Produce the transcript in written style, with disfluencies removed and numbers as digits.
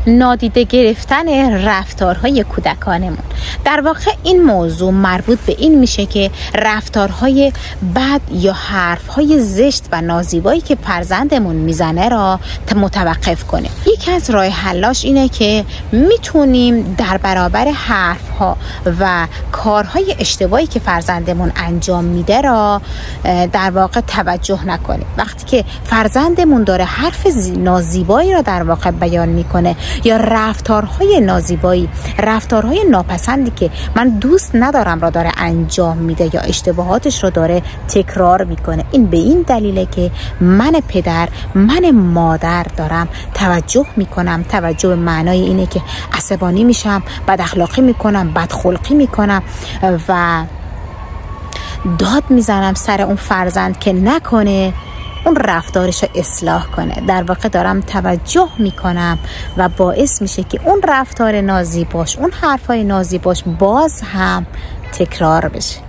نادیده گرفتن رفتارهای کودکانمون. در واقع این موضوع مربوط به این میشه که رفتارهای بد یا حرفهای زشت و نازیبایی که فرزندمون میزنه را متوقف کنه. یکی از راه حلاش اینه که میتونیم در برابر حرفها و کارهای اشتباهی که فرزندمون انجام میده را در واقع توجه نکنیم. وقتی که فرزندمون داره حرف نازیبایی را در واقع بیان میکنه یا رفتارهای نازیبایی، رفتارهای ناپسندی که من دوست ندارم را داره انجام میده یا اشتباهاتش رو داره تکرار میکنه، این به این دلیله که من پدر، من مادر دارم توجه میکنم. توجه به معنای اینه که عصبانی میشم، بد اخلاقی میکنم، بد خلقی میکنم و داد میزنم سر اون فرزند که نکنه اون رفتارش رو اصلاح کنه. در واقع دارم توجه میکنم و باعث میشه که اون رفتار نازیباش، اون حرفای نازیباش باز هم تکرار بشه.